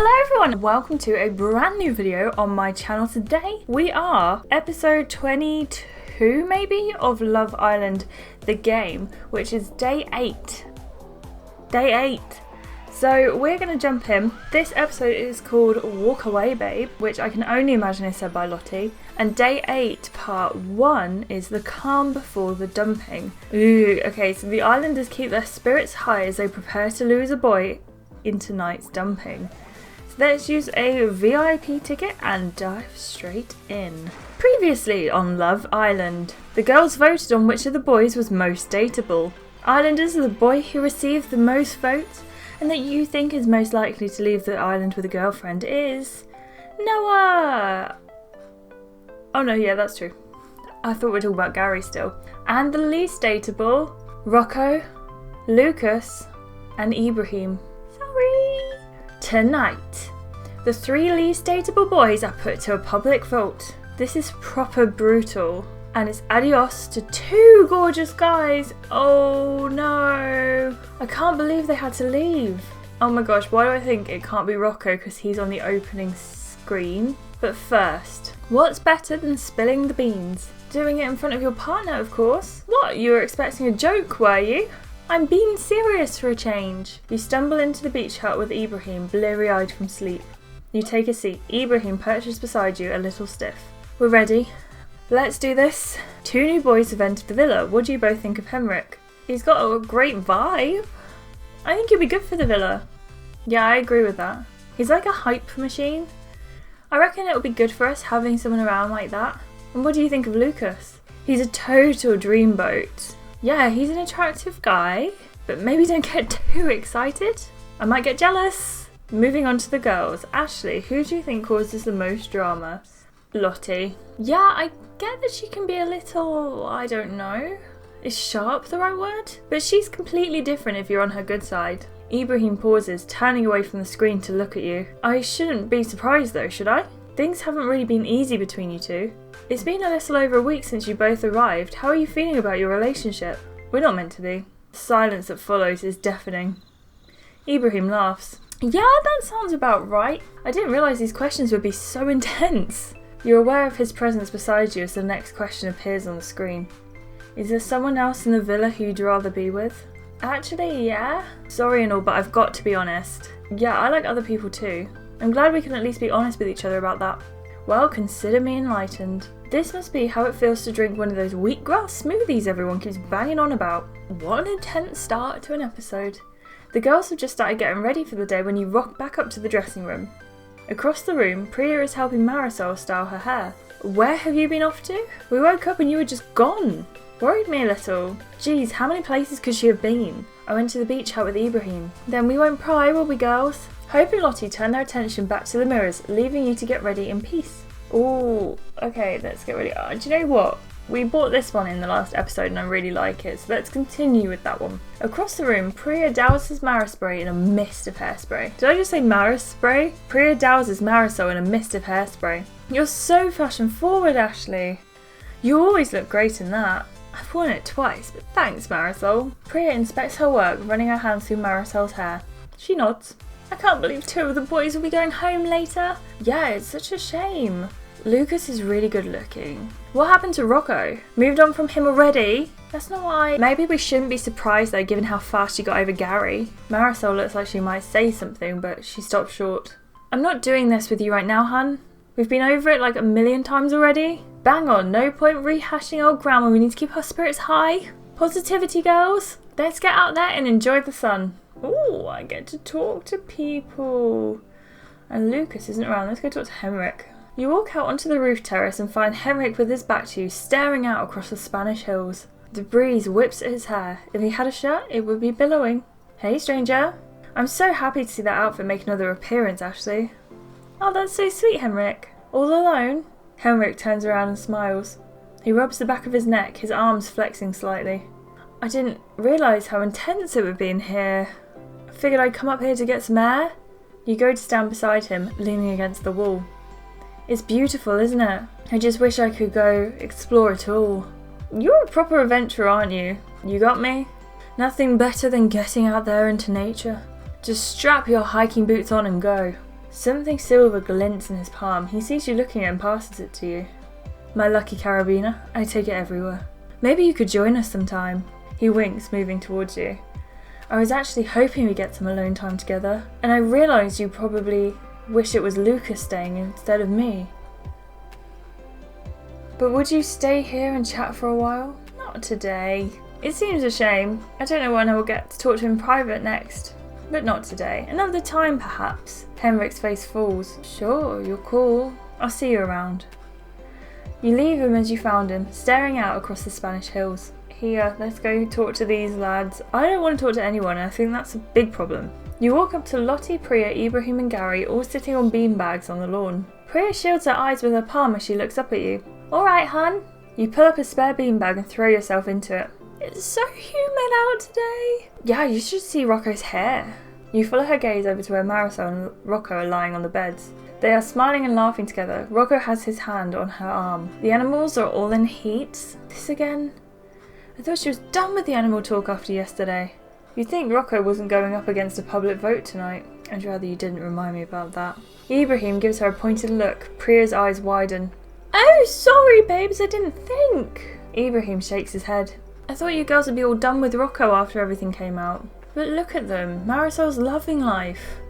Hello everyone, welcome to a brand new video on my channel. Today we are episode 22 maybe of Love Island the game, which is day 8. Day 8. So we're going to jump in. This episode is called Walk Away Babe, which I can only imagine is said by Lottie. And day 8 part 1 is the calm before the dumping. Ooh, okay, so the islanders keep their spirits high as they prepare to lose a boy in tonight's dumping. So let's use a VIP ticket and dive straight in. Previously on Love Island, the girls voted on which of the boys was most dateable. Islanders are the boy who received the most votes and that you think is most likely to leave the island with a girlfriend is Noah. Oh no, yeah, that's true. I thought we were talking about Gary still. And the least dateable, Rocco, Lucas, and Ibrahim. Sorry. Tonight, the 3 least dateable boys are put to a public vote. This is proper brutal. And it's adios to 2 gorgeous guys. Oh no. I can't believe they had to leave. Oh my gosh, why do I think it can't be Rocco because he's on the opening screen? But first, what's better than spilling the beans? Doing it in front of your partner, of course. What, you were expecting a joke, were you? I'm being serious for a change. You stumble into the beach hut with Ibrahim, bleary-eyed from sleep. You take a seat. Ibrahim perches beside you, a little stiff. We're ready. Let's do this. 2 new boys have entered the villa. What do you both think of Henrik? He's got a great vibe. I think he'll be good for the villa. Yeah, I agree with that. He's like a hype machine. I reckon it'll be good for us having someone around like that. And what do you think of Lucas? He's a total dreamboat. Yeah, he's an attractive guy, but maybe don't get too excited. I might get jealous. Moving on to the girls. Ashleigh, who do you think causes the most drama? Lottie. Yeah, I get that she can be a little, I don't know. Is sharp the right word? But she's completely different if you're on her good side. Ibrahim pauses, turning away from the screen to look at you. I shouldn't be surprised though, should I? Things haven't really been easy between you two. It's been a little over a week since you both arrived. How are you feeling about your relationship? We're not meant to be. The silence that follows is deafening. Ibrahim laughs. Yeah, that sounds about right. I didn't realise these questions would be so intense. You're aware of his presence beside you as the next question appears on the screen. Is there someone else in the villa who you'd rather be with? Actually, yeah. Sorry and all, but I've got to be honest. Yeah, I like other people too. I'm glad we can at least be honest with each other about that. Well, consider me enlightened. This must be how it feels to drink one of those wheatgrass smoothies everyone keeps banging on about. What an intense start to an episode. The girls have just started getting ready for the day when you rock back up to the dressing room. Across the room, Priya is helping Marisol style her hair. Where have you been off to? We woke up and you were just gone. Worried me a little. Geez, how many places could she have been? I went to the beach hut with Ibrahim. Then we won't pry, will we, girls? Hope and Lottie turn their attention back to the mirrors, leaving you to get ready in peace. Ooh, okay, let's get ready. Do you know what? We bought this one in the last episode and I really like it, so let's continue with that one. Across the room, Priya douses Marisol in a mist of hairspray. Did I just say Marisol? Priya douses Marisol in a mist of hairspray. You're so fashion forward, Ashleigh. You always look great in that. I've worn it twice, but thanks, Marisol. Priya inspects her work, running her hands through Marisol's hair. She nods. I can't believe 2 of the boys will be going home later. Yeah, it's such a shame. Lucas is really good looking. What happened to Rocco? Moved on from him already? That's not why. Maybe we shouldn't be surprised though, given how fast she got over Gary. Marisol looks like she might say something, but she stopped short. I'm not doing this with you right now, hun. We've been over it like a million times already. Bang on, no point rehashing old ground when we need to keep our spirits high. Positivity, girls. Let's get out there and enjoy the sun. Ooh, I get to talk to people. And Lucas isn't around. Let's go talk to Henrik. You walk out onto the roof terrace and find Henrik with his back to you, staring out across the Spanish hills. The breeze whips at his hair. If he had a shirt, it would be billowing. Hey, stranger. I'm so happy to see that outfit make another appearance, Ashleigh. Oh, that's so sweet, Henrik. All alone? Henrik turns around and smiles. He rubs the back of his neck, his arms flexing slightly. I didn't realise how intense it would be in here. I figured I'd come up here to get some air. You go to stand beside him, leaning against the wall. It's beautiful, isn't it? I just wish I could go explore it all. You're a proper adventurer, aren't you? You got me? Nothing better than getting out there into nature. Just strap your hiking boots on and go. Something silver glints in his palm. He sees you looking at it and passes it to you. My lucky carabiner. I take it everywhere. Maybe you could join us sometime. He winks, moving towards you. I was actually hoping we'd get some alone time together, and I realised you probably wish it was Lucas staying instead of me. But would you stay here and chat for a while? Not today. It seems a shame. I don't know when I will get to talk to him in private next. But not today. Another time, perhaps. Henrik's face falls. Sure, you're cool. I'll see you around. You leave him as you found him, staring out across the Spanish hills. Here, let's go talk to these lads. I don't want to talk to anyone, and I think that's a big problem. You walk up to Lottie, Priya, Ibrahim and Gary, all sitting on beanbags on the lawn. Priya shields her eyes with her palm as she looks up at you. Alright, hun. You pull up a spare beanbag and throw yourself into it. It's so humid out today. Yeah, you should see Rocco's hair. You follow her gaze over to where Marisol and Rocco are lying on the beds. They are smiling and laughing together. Rocco has his hand on her arm. The animals are all in heat. This again? I thought she was done with the animal talk after yesterday. You'd think Rocco wasn't going up against a public vote tonight. I'd rather you didn't remind me about that. Ibrahim gives her a pointed look. Priya's eyes widen. Oh, sorry, babes, I didn't think. Ibrahim shakes his head. I thought you girls would be all done with Rocco after everything came out. But look at them. Marisol's loving life.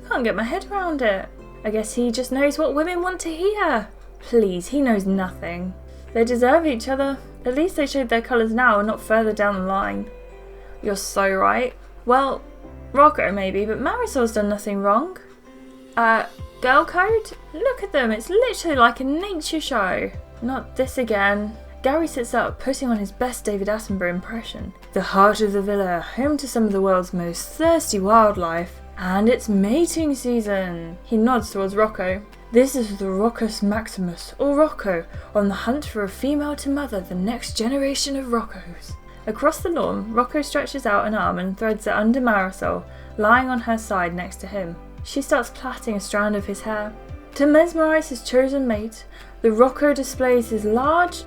I can't get my head around it. I guess he just knows what women want to hear. Please, he knows nothing. They deserve each other. At least they showed their colours now and not further down the line. You're so right. Well, Rocco maybe, but Marisol's done nothing wrong. Girl code? Look at them, it's literally like a nature show. Not this again. Gary sits up, putting on his best David Attenborough impression. The heart of the villa, home to some of the world's most thirsty wildlife. And it's mating season. He nods towards Rocco. This is the Roccus Maximus, or Rocco, on the hunt for a female to mother the next generation of Roccos. Across the lawn, Rocco stretches out an arm and threads it under Marisol, lying on her side next to him. She starts plaiting a strand of his hair. To mesmerise his chosen mate, the Rocco displays his large,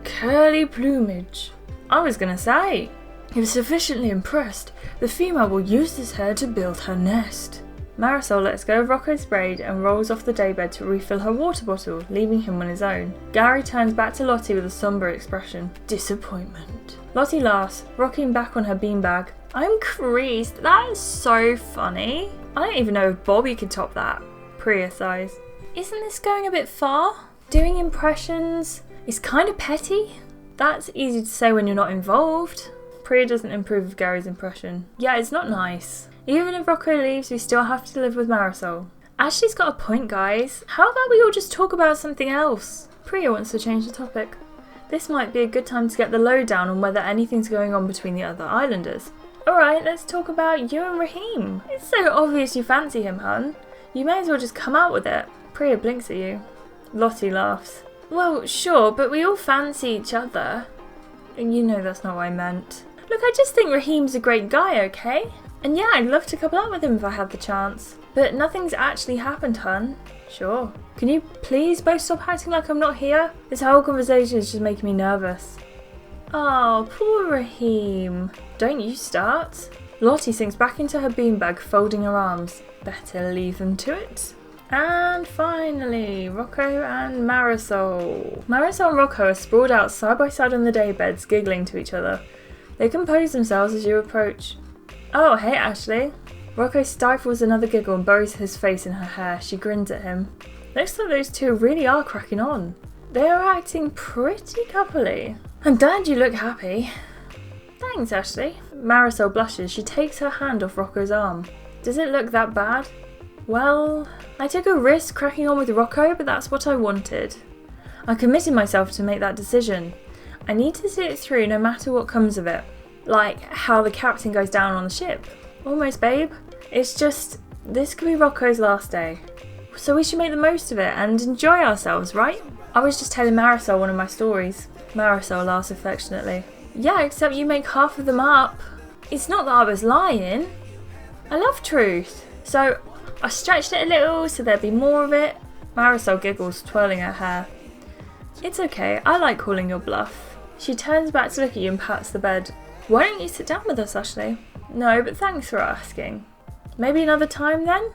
curly plumage. I was gonna say, if sufficiently impressed, the female will use this hair to build her nest. Marisol lets go of Rocco's braid and rolls off the daybed to refill her water bottle, leaving him on his own. Gary turns back to Lottie with a sombre expression. Disappointment. Lottie laughs, rocking back on her beanbag. I'm creased. That is so funny. I don't even know if Bobby could top that. Priya sighs. Isn't this going a bit far? Doing impressions is kind of petty. That's easy to say when you're not involved. Priya doesn't approve of Gary's impression. Yeah, it's not nice. Even if Rocco leaves, we still have to live with Marisol. Ashleigh's got a point, guys. How about we all just talk about something else? Priya wants to change the topic. This might be a good time to get the lowdown on whether anything's going on between the other islanders. Alright, let's talk about you and Raheem. It's so obvious you fancy him, hun. You may as well just come out with it. Priya blinks at you. Lottie laughs. Well, sure, but we all fancy each other. And you know that's not what I meant. Look, I just think Raheem's a great guy, okay? And yeah, I'd love to couple up with him if I had the chance. But nothing's actually happened, hun. Sure. Can you please both stop acting like I'm not here? This whole conversation is just making me nervous. Oh, poor Raheem. Don't you start. Lottie sinks back into her beanbag, folding her arms. Better leave them to it. And finally, Rocco and Marisol. Marisol and Rocco are sprawled out side by side on the daybeds, giggling to each other. They compose themselves as you approach. Oh, hey Ashleigh. Rocco stifles another giggle and buries his face in her hair. She grins at him. Looks like those two really are cracking on. They are acting pretty coupley. I'm glad you look happy. Thanks, Ashleigh. Marisol blushes. She takes her hand off Rocco's arm. Does it look that bad? Well, I took a risk cracking on with Rocco, but that's what I wanted. I committed myself to make that decision. I need to see it through no matter what comes of it. Like how the captain goes down on the ship. Almost, babe. It's just, this could be Rocco's last day. So we should make the most of it and enjoy ourselves, right? I was just telling Marisol one of my stories. Marisol laughs affectionately. Yeah, except you make half of them up. It's not that I was lying. I love truth. So I stretched it a little so there'd be more of it. Marisol giggles, twirling her hair. It's okay, I like calling your bluff. She turns back to look at you and pats the bed. Why don't you sit down with us, Ashleigh? No, but thanks for asking. Maybe another time then?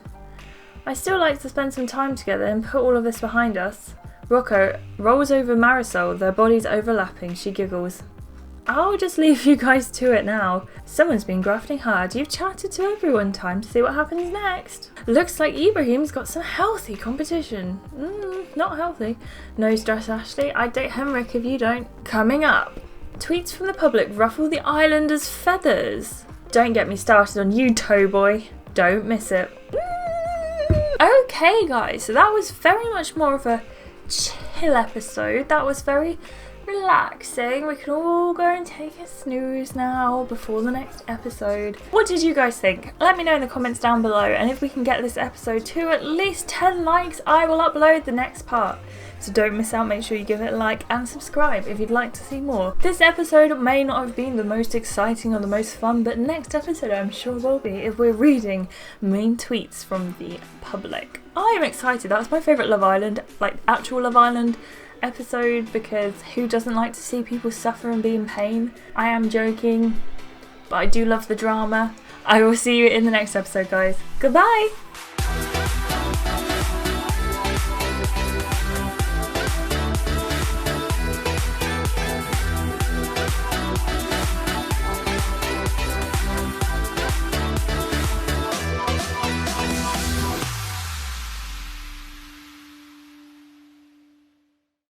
I still like to spend some time together and put all of this behind us. Rocco rolls over Marisol, their bodies overlapping. She giggles. I'll just leave you guys to it now. Someone's been grafting hard. You've chatted to everyone. Time to see what happens next. Looks like Ibrahim's got some healthy competition. Not healthy. No stress, Ashleigh. I'd date Henrik if you don't. Coming up. Tweets from the public ruffle the islanders' feathers. Don't get me started on you, toe boy. Don't miss it. Okay, guys. So that was very much more of a chill episode. That was very relaxing. We can all go and take a snooze now before the next episode. What did you guys think? Let me know in the comments down below, and if we can get this episode to at least 10 likes, I will upload the next part. So don't miss out, make sure you give it a like and subscribe if you'd like to see more. This episode may not have been the most exciting or the most fun, but next episode I'm sure will be if we're reading main tweets from the public. I am excited. That's my favourite Love Island, like actual Love Island episode, because who doesn't like to see people suffer and be in pain? I am joking, but I do love the drama. I will see you in the next episode, guys. Goodbye!